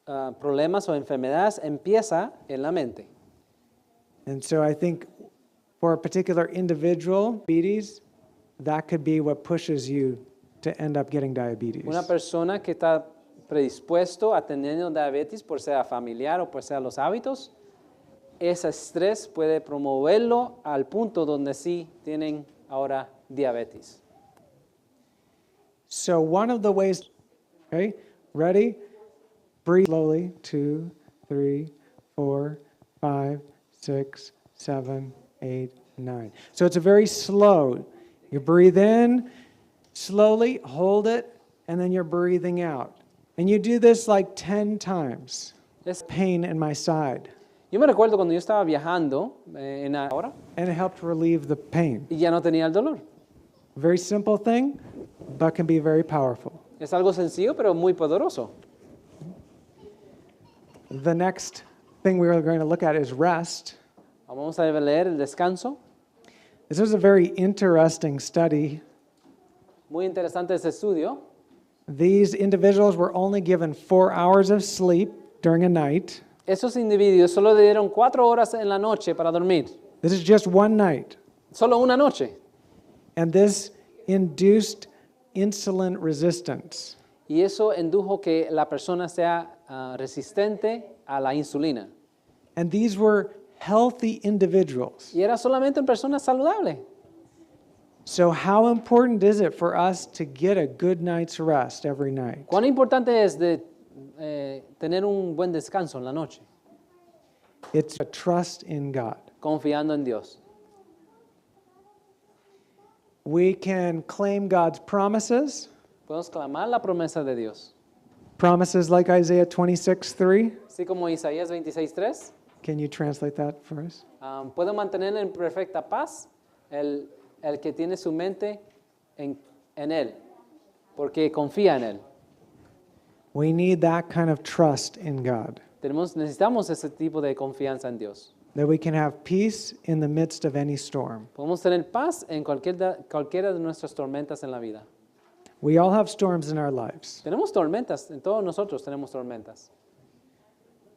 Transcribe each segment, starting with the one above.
problemas o enfermedades empieza en la mente. And so I think for a particular individual, diabetes, that could be what pushes you to end up getting diabetes. Una persona que está predispuesto a tener diabetes, por sea familiar o por sea los hábitos, ese estrés puede promoverlo al punto donde sí tienen ahora diabetes. So one of the ways, okay, ready? Breathe slowly. 2, 3, 4, 5, 6, 7, 8, 9. So it's a very slow. You breathe in slowly, hold it, and then you're breathing out. And you do this like 10 times. Es- Pain in my side. Yo me recuerdo cuando yo estaba viajando en ahora And it helped relieve the pain. y ya no tenía el dolor. Very simple thing, but can be very powerful. Es algo sencillo pero muy poderoso. The next thing we are going to look at is rest. Vamos a leer el descanso. This was a very interesting study. Muy interesante este estudio. These individuals were only given 4 hours of sleep during a night. Esos individuos solo le dieron 4 horas en la noche para dormir. This is just one night. Solo una noche. And this induced insulin resistance. Y eso indujo que la persona sea resistente a la insulina. And these were healthy individuals. Y era solamente en personas saludables. So how important is it for us to get a good night's rest every night? ¿Cuán importante es de tener un buen descanso en la noche? It's a trust in God. Confiando en Dios. We can claim God's promises. Podemos clamar la promesa de Dios. Promises like Isaiah 26:3. Así como Isaías 26:3. Can you translate that for us? Puedo mantener en perfecta paz el que tiene su mente en Él, porque confía en Él. We need that kind of trust in God, Necesitamos ese tipo de confianza en Dios. that we can have peace in the midst of any storm. Podemos tener paz en cualquiera de nuestras tormentas en la vida. We all have storms in our lives. Tenemos tormentas, en todos nosotros tenemos tormentas.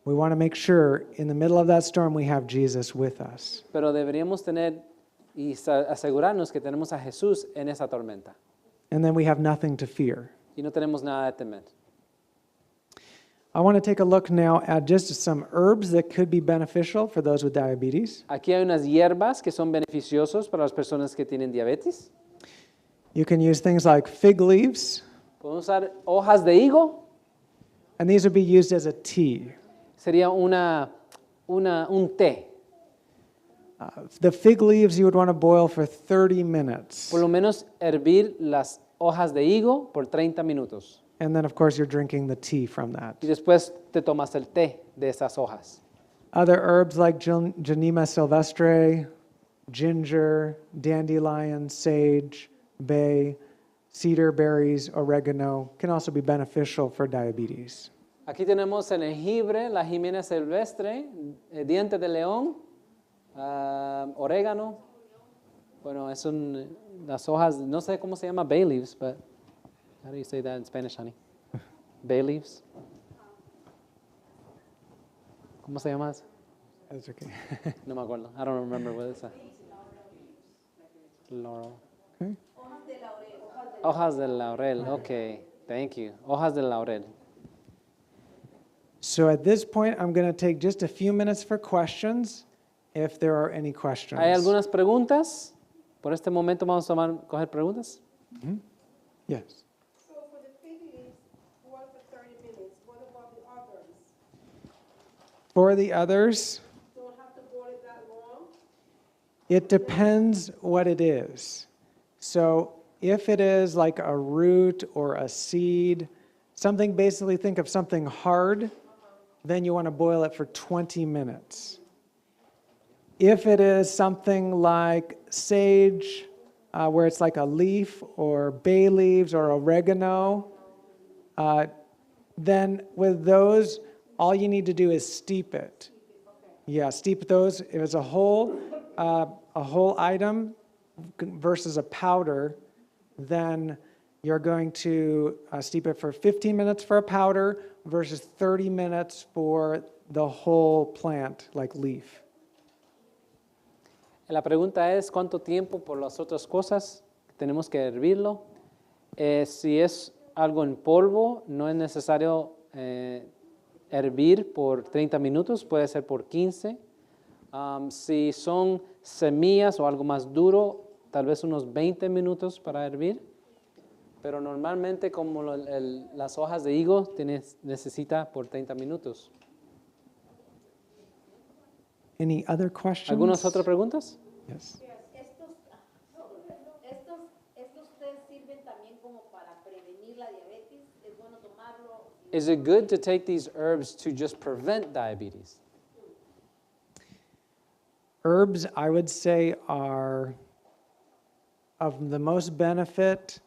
We want to make sure in the middle of that storm we have Jesus with us. Pero deberíamos tener y asegurarnos que tenemos a Jesús en esa tormenta. And then we have nothing to fear. Y no tenemos nada de temer. I want to take a look now at just some herbs that could be beneficial for those with diabetes. Aquí hay unas hierbas que son beneficiosas para las personas que tienen diabetes. You can use things like fig leaves, Podemos usar hojas de higo. and these would be used as a tea. Sería un té. The fig leaves you would want to boil for 30 minutes. Por lo menos hervir las hojas de higo por 30 minutos. And then, of course, you're drinking the tea from that. Y después te tomas el té de esas hojas. Other herbs like Genema sylvestre, ginger, dandelion, sage, bay, cedar berries, oregano can also be beneficial for diabetes. Aquí tenemos el jengibre, la jimena silvestre, diente de león, orégano. Bueno, son las hojas, no sé cómo se llama, bay leaves, but how do you say that in Spanish, honey? Bay leaves. ¿Cómo se llama eso? That's okay. No me acuerdo. I don't remember what it's. Laurel. Okay. Hojas de laurel. Okay. Thank you. Hojas de laurel. So at this point, I'm going to take just a few minutes for questions, if there are any questions. ¿Hay algunas preguntas? Por este momento vamos a coger preguntas. Yes. So for the fig leaves, boil for 30 minutes. What about the others? For the others, Don't have to boil it that long? it depends what it is. So if it is like a root or a seed, something, basically think of something hard, then you want to boil it for 20 minutes. If it is something like sage, where it's like a leaf, or bay leaves or oregano, then with those, all you need to do is steep it. Yeah, steep those. If it's a whole item versus a powder, then you're going to steep it for 15 minutes for a powder versus 30 minutes for the whole plant, like leaf? La pregunta es cuánto tiempo por las otras cosas tenemos que hervirlo. Si es algo en polvo, no es necesario hervir por 30 minutos, puede ser por 15. Si son semillas o algo más duro, tal vez unos 20 minutos para hervir. Pero normalmente como las hojas de higo necesita por 30 minutos. Any other questions? ¿Algunas otras preguntas? Yes. Estos test sirven también como para prevenir la diabetes. Es bueno tomarlo. Is it good to take these herbs to just prevent diabetes? Herbs, I would say, are of the most benefit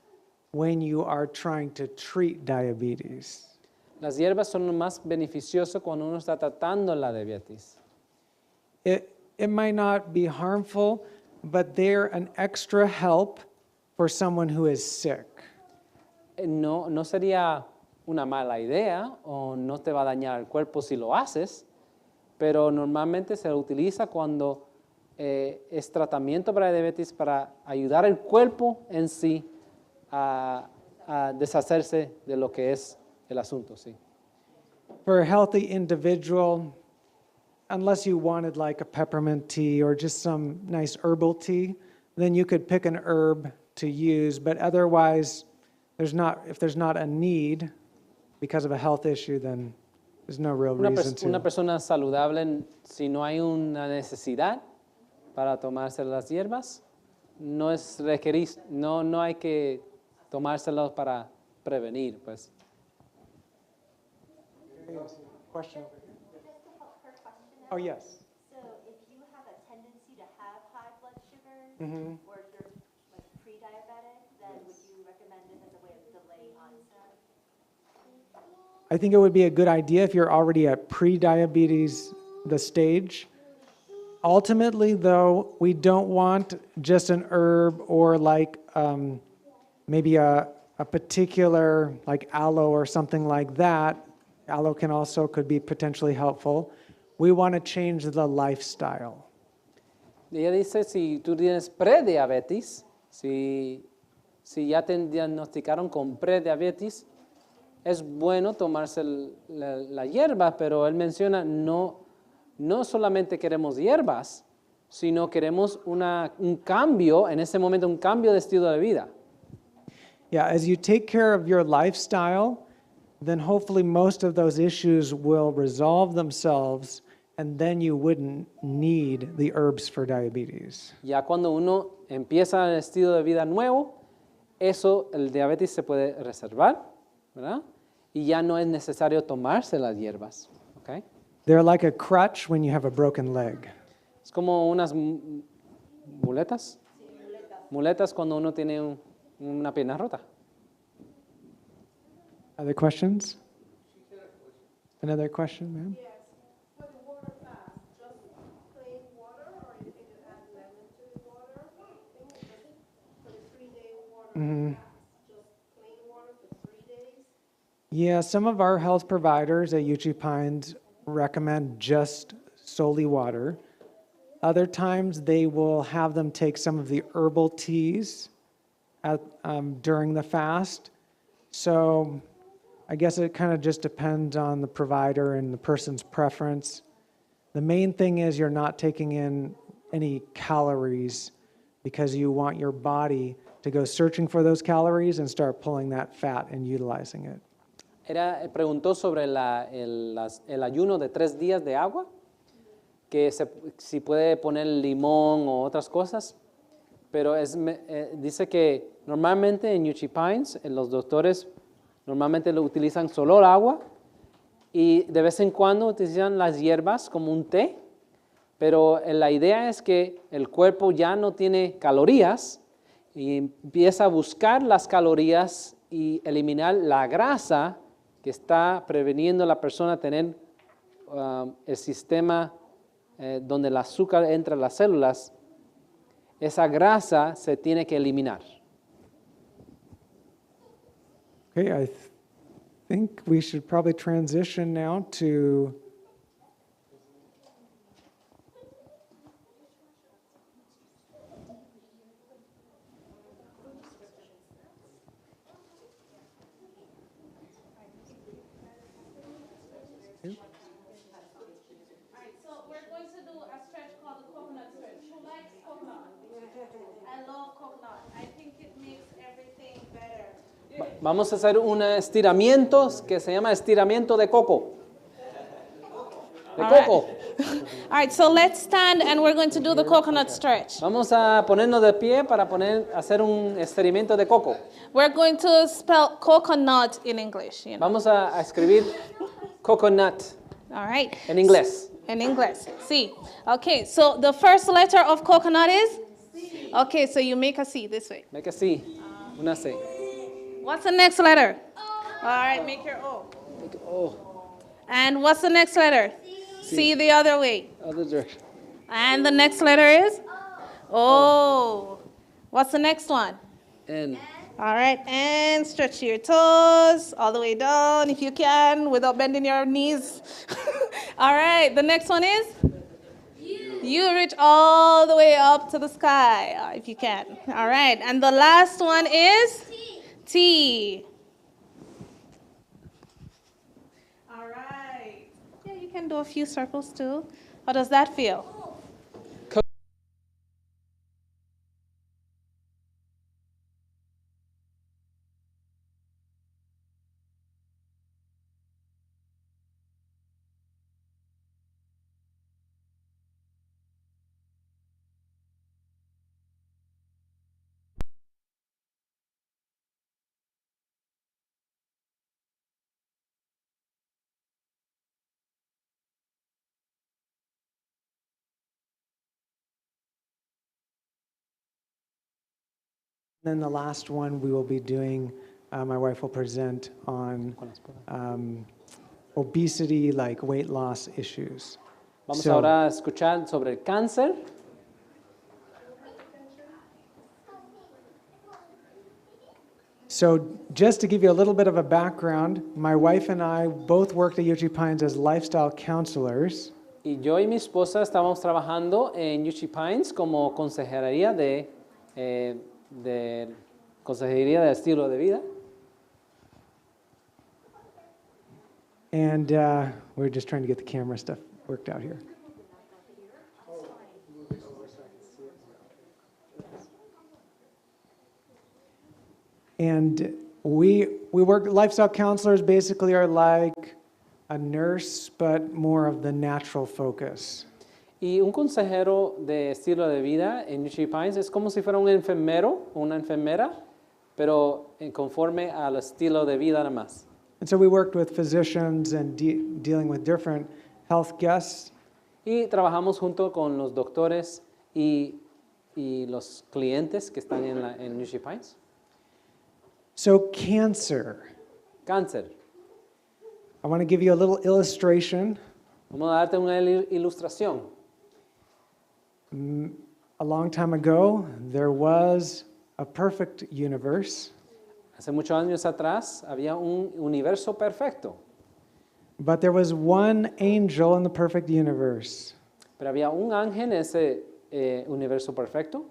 when you are trying to treat diabetes. Las hierbas son lo más beneficioso cuando uno está tratando la diabetes. It might not be harmful, but they're an extra help for someone who is sick. No sería una mala idea o no te va a dañar el cuerpo si lo haces, pero normalmente se utiliza cuando es tratamiento para diabetes para ayudar al cuerpo en sí a deshacerse de lo que es el asunto, sí. For a healthy individual, unless you wanted like a peppermint tea or just some nice herbal tea, then you could pick an herb to use, but otherwise, if there's not a need because of a health issue, then there's no real reason to. Una persona saludable, si no hay una necesidad para tomarse las hierbas, no hay que tomárselas para prevenir, pues. Question. Just to help her question Oh, out. yes. So if you have a tendency to have high blood sugar, or if you're like pre-diabetic, then would you recommend it as a way of delaying onset? I think it would be a good idea if you're already at pre-diabetes, the stage. Ultimately, though, we don't want just an herb or like maybe a particular like aloe or something like that. Aloe could be potentially helpful. We want to change the lifestyle. Ella dice, si tú tienes prediabetes, si ya te diagnosticaron con prediabetes, es bueno tomarse la hierba, pero él menciona, no solamente queremos hierbas, sino queremos un cambio, en ese momento un cambio de estilo de vida. Yeah, as you take care of your lifestyle, then hopefully most of those issues will resolve themselves, and then you wouldn't need the herbs for diabetes. Ya cuando uno empieza el estilo de vida nuevo, el diabetes se puede reservar, ¿verdad? Y ya no es necesario tomarse las hierbas, ¿ok? They're like a crutch when you have a broken leg. Es como unas muletas. Muletas cuando uno tiene una pierna rota. Other questions? Another question, ma'am? Yes, for the water fast, just plain water, or you think you add lemon to the water? For the 3-day water fast, just plain water for 3 days? Yeah, some of our health providers at Uchee Pines recommend just solely water. Other times they will have them take some of the herbal teas during the fast. So I guess it kind of just depends on the provider and the person's preference. The main thing is you're not taking in any calories because you want your body to go searching for those calories and start pulling that fat and utilizing it. Preguntó sobre el ayuno de 3 días de agua, que si puede poner limón o otras cosas, pero dice que normalmente en Uchee Pines, los doctores normalmente lo utilizan solo el agua y de vez en cuando utilizan las hierbas como un té, pero la idea es que el cuerpo ya no tiene calorías y empieza a buscar las calorías y eliminar la grasa que está preveniendo a la persona tener el sistema donde el azúcar entra en las células. Esa grasa se tiene que eliminar. Okay, I think we should probably transition now to So we're going to do a stretch called the coconut stretch. Who likes coconut? I love coconut. I think it makes everything better. Vamos a hacer un estiramiento que se llama estiramiento de coco. De All right. coco. All right, so let's stand and we're going to do the coconut stretch. Vamos a ponernos de pie para hacer un experimento de coco. We're going to spell coconut in English, you know. Vamos a escribir coconut All right. en inglés. In English. C. Okay, so the first letter of coconut is? C. Okay, so you make a C this way. Make a C. Una C. What's the next letter? All right, make your O. Make O. And what's the next letter? C the other way. Other direction. And the next letter is? O. What's the next one? N. All right, and stretch your toes all the way down if you can without bending your knees. All right, the next one is? You reach all the way up to the sky if you can. All right, and the last one is? T. All right. Yeah, you can do a few circles too. How does that feel? then the last one we will be doing, my wife will present on obesity, like weight loss issues. Vamos So- ahora a escuchar sobre el cáncer. So just to give you a little bit of a background, my wife and I both worked at Uchee Pines as lifestyle counselors. Y yo y mi esposa estábamos trabajando en Uchee Pines como consejería de consejería de estilo de vida. And we're just trying to get the camera stuff worked out here. And we work, lifestyle counselors basically are like a nurse, but more of the natural focus. Y un consejero de estilo de vida en Uchee Pines es como si fuera un enfermero o una enfermera, pero conforme al estilo de vida nada más. And so we worked with physicians and dealing with different health guests. Y trabajamos junto con los doctores y los clientes que están en Uchee Pines. So cancer. Cáncer. I want to give you a little illustration. Vamos a darte una ilustración. A long time ago, there was a perfect universe, Hace muchos años atrás había un universo perfecto, but there was one angel in the perfect universe, pero había un ángel en ese universo perfecto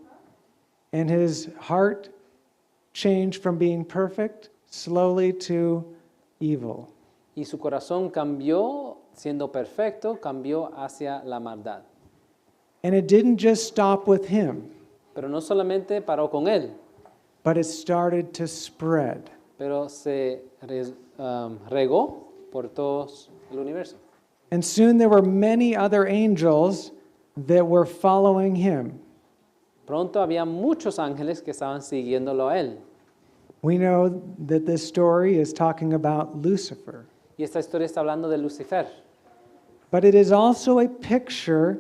and his heart changed from being perfect slowly to evil. y su corazón cambió, siendo perfecto, cambió hacia la maldad. And it didn't just stop with him, Pero no solamente paró con él, but it started to spread. pero se regó por todo el universo. And soon there were many other angels that were following him. Pronto había muchos ángeles que estaban siguiéndolo a él. We know that this story is talking about Lucifer, Y esta historia está hablando de Lucifer. but it is also a picture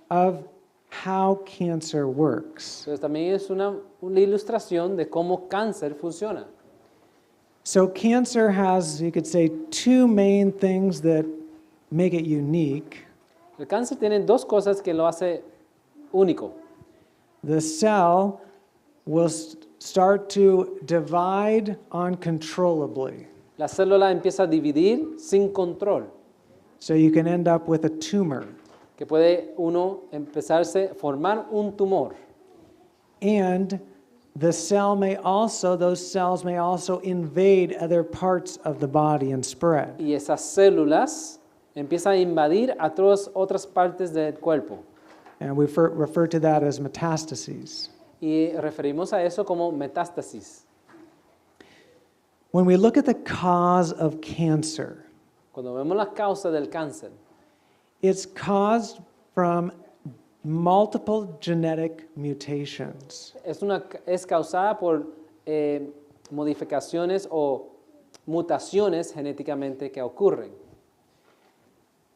of how cancer works. Entonces también es una ilustración de cómo cáncer funciona. So cancer has, you could say, two main things that make it unique. El cáncer tiene dos cosas que lo hace único. The cell will start to divide uncontrollably. La célula empieza a dividir sin control, So you can end up with a tumor. que puede uno empezarse a formar un tumor. And those cells may also invade other parts of the body and spread. Y esas células empiezan a invadir a todas otras partes del cuerpo. And we refer to that as metastases. Y referimos a eso como metástasis. When we look at the cause of cancer, Cuando vemos las causas del cáncer, it's caused from multiple genetic mutations. es causada por modificaciones o mutaciones genéticamente que ocurren.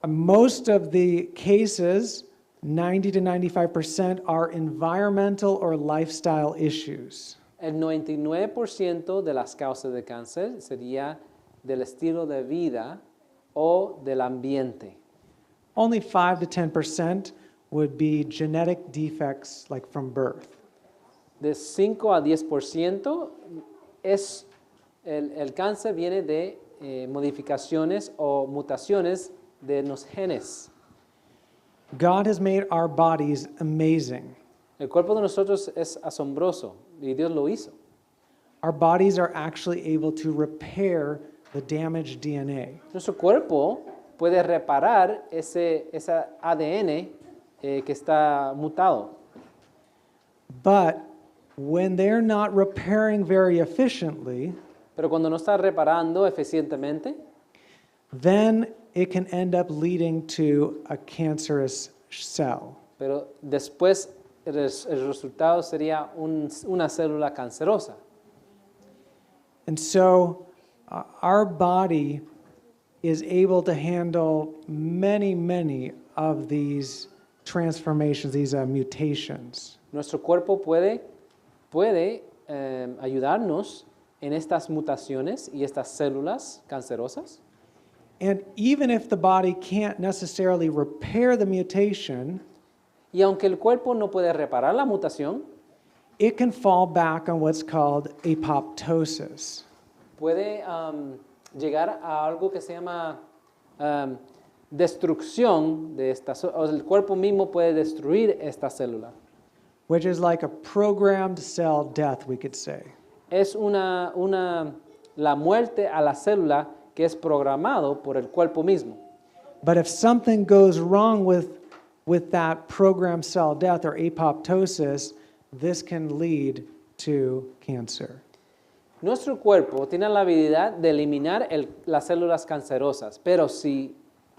Most of the cases, 90 to 95%, are environmental or lifestyle issues. El 99% de las causas de cáncer sería del estilo de vida o del ambiente. Only 5 to 10% would be genetic defects like from birth. De 5 a 10% el cáncer viene de modificaciones o mutaciones de los genes. God has made our bodies amazing. El cuerpo de nosotros es asombroso y Dios lo hizo. Our bodies are actually able to repair the damaged DNA. Nuestro cuerpo puede reparar ese ADN que está mutado. But when they're not repairing very efficiently, Pero cuando no está reparando eficientemente, then it can end up leading to a cancerous cell. pero después el resultado sería una célula cancerosa. And so our body is able to handle many of these transformations, these mutations. Nuestro cuerpo puede ayudarnos en estas mutaciones y estas células cancerosas. And even if the body can't necessarily repair the mutation, Y aunque el cuerpo no puede reparar la mutación, it can fall back on what's called apoptosis. puede llegar a algo que se llama destrucción de estas, o el cuerpo mismo puede destruir esta célula. Which is like a programmed cell death, we could say. Es la muerte a la célula que es programado por el cuerpo mismo. But if something goes wrong with that programmed cell death or apoptosis, this can lead to cancer. Nuestro cuerpo tiene la habilidad de eliminar las células cancerosas, pero si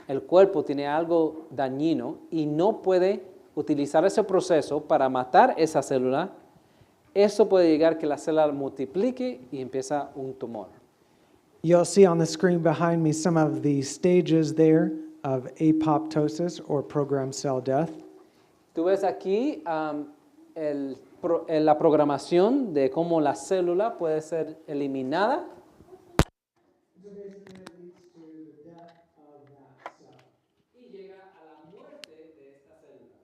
el cuerpo tiene algo dañino y no puede utilizar ese proceso para matar esa célula, eso puede llegar a que la célula multiplique y empieza un tumor. You'll see on the screen behind me some of the stages there of apoptosis or programmed cell death. Tú ves aquí la programación de cómo la célula puede ser eliminada. Y llega a la muerte de esta célula.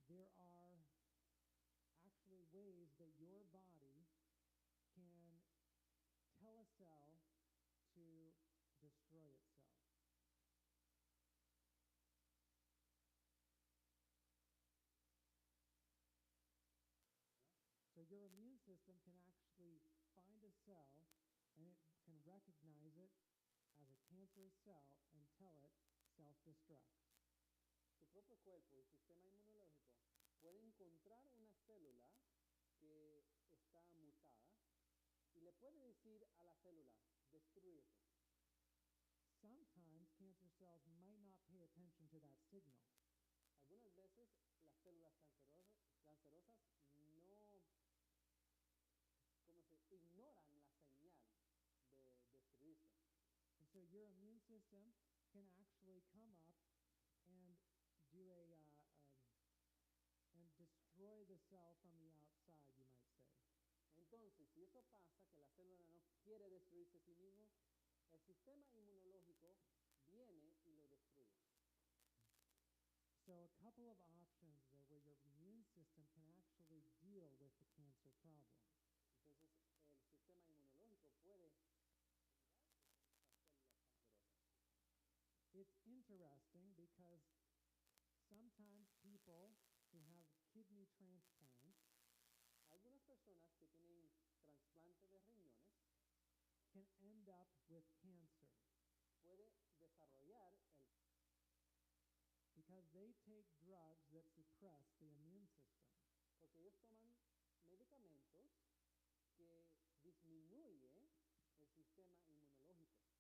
There are actually ways that your body can tell a cell to destroy itself. So your immune system can actually find a cell and it can recognize it as a cancerous cell and tell it self-destruct. Tu propio cuerpo y sistema inmunológico puede encontrar una célula que está mutada y le puede decir a la célula, destrúyete. Sometimes cancer cells might not pay attention to that signal. Algunas veces las células cancerosas ignoran la señal de destruirse. And so your immune system can actually come up and do and destroy the cell from the outside, you might say. Entonces, si eso pasa, que la célula no quiere destruirse a sí mismo, el sistema inmunológico viene y lo destruye. So a couple of options there where your immune system can actually deal with the cancer problem. Entonces, el sistema inmunológico puede interesting because sometimes people who have kidney transplants Algunas personas que tienen trasplante de riñones can end up with cancer puede desarrollar because they take drugs that suppress the immune system. porque ellos toman medicamentos que disminuye el sistema inmunológico.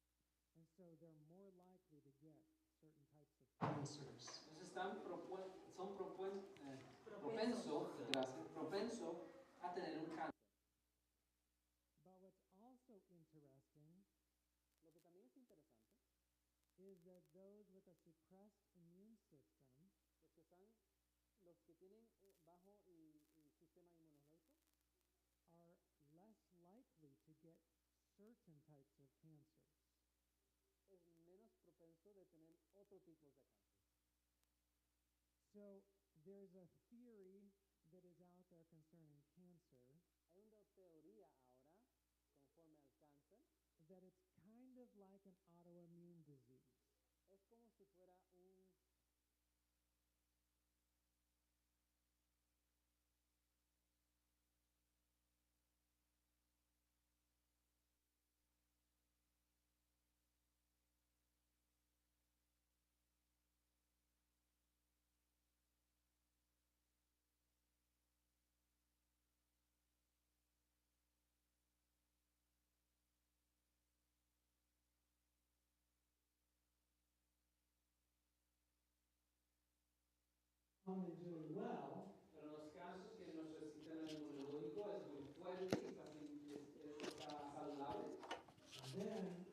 And so they're more likely to get certain types of cancers. Entonces son propenso a tener un cáncer. But what's also interesting Lo que también es interesante, is that those with a suppressed immune system los que tienen bajo el sistema inmunológico are less likely to get certain types of cancers. es menos propenso de tener otro tipo de cáncer. So there's a theory that is out there concerning cancer Hay una teoría ahora, conforme al cáncer, that it's kind of like an autoimmune disease. es como si fuera un Only doing well, pero en los casos que nuestro sistema inmunológico es muy fuerte y está saludable, then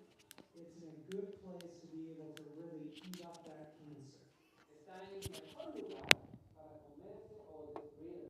it's in a good place to be able to really eat up that cancer. está en el mejor lugar para comerse o destruir.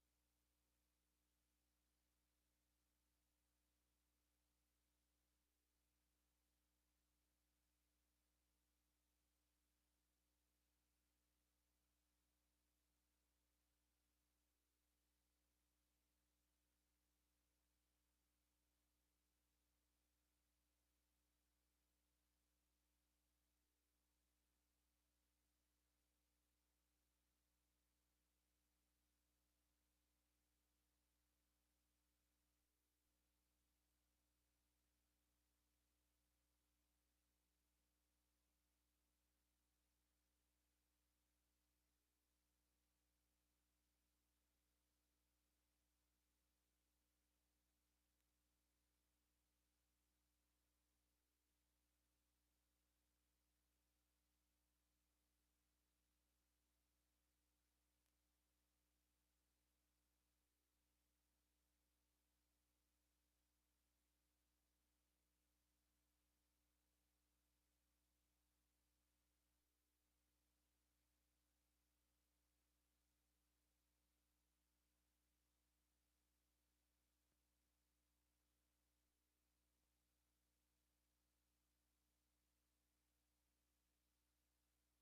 How many of you have heard that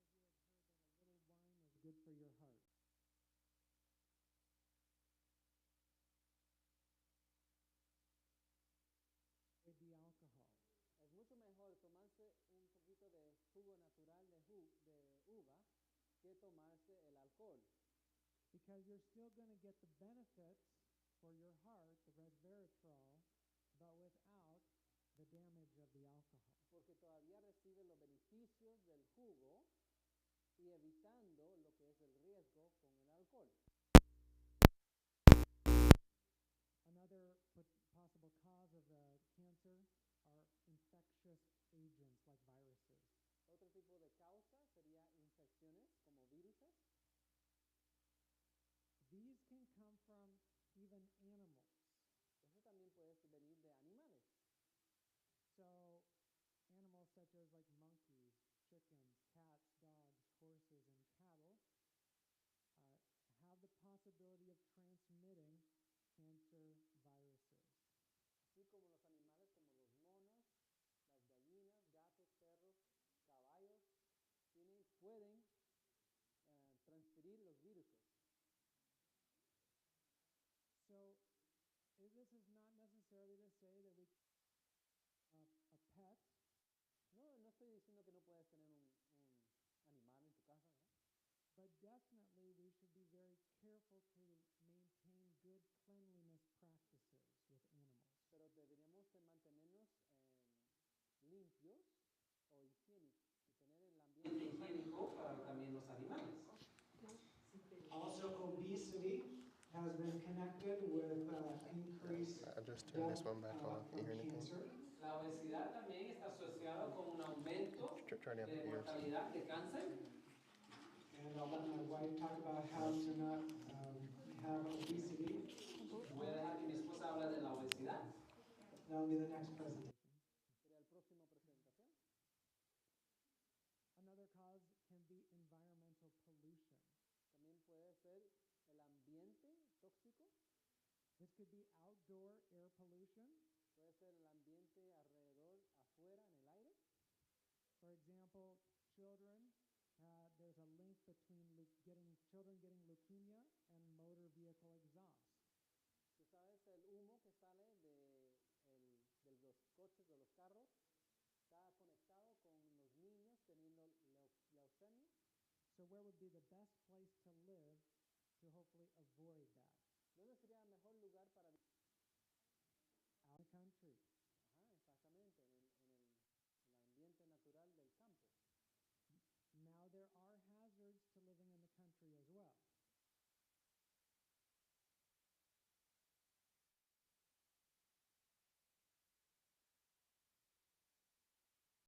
a little wine is good for your heart? Avoid the alcohol. Es mucho mejor tomarse un poquito de jugo natural de uva que tomarse el alcohol. Because you're still going to get the benefits for your heart, the resveratrol, but without the damage of the alcohol. Porque todavía recibe los beneficios del jugo y evitando lo que es el riesgo con el alcohol. Another possible cause of cancer are infectious agents like viruses. Otro tipo de causa sería infecciones como viruses. These can come from even animals. Eso también puede venir de animales. So animals such as like monkeys, chickens, cats, dogs, horses, and cattle have the possibility of transmitting cancer viruses. Así como los animales como los monos, necessarily to say that we a pet, No, no estoy diciendo que no puedes tener un animal en tu casa, ¿verdad? but definitely we should be very careful to maintain good cleanliness practices with animals. Pero deberíamos de mantenernos limpios o higiénicos y tener el ambiente higiénico para también los animales. Also, obesity has been connected with increased Just turn this death one back on. Can you hear from anything? cancer. La obesidad también está asociada con un aumento Turn down de the ears. mortalidad de cáncer. And I'll let my wife talk about how to not have obesity. Voy a dejar que mi esposa hable de la obesidad. That'll be the next presentation. Sería el próximo presentación. Another cause can be environmental pollution. También puede ser el ambiente tóxico, This could be outdoor air pollution. puede ser el ambiente alrededor, afuera, en el aire. For example, children, there's a link between children getting leukemia and motor vehicle exhaust. Tú sabes, el humo que sale de los coches, de los carros, está conectado con los niños teniendo leucemia. So where would be the best place to live to hopefully avoid that? ¿Dónde sería el mejor lugar para vivir?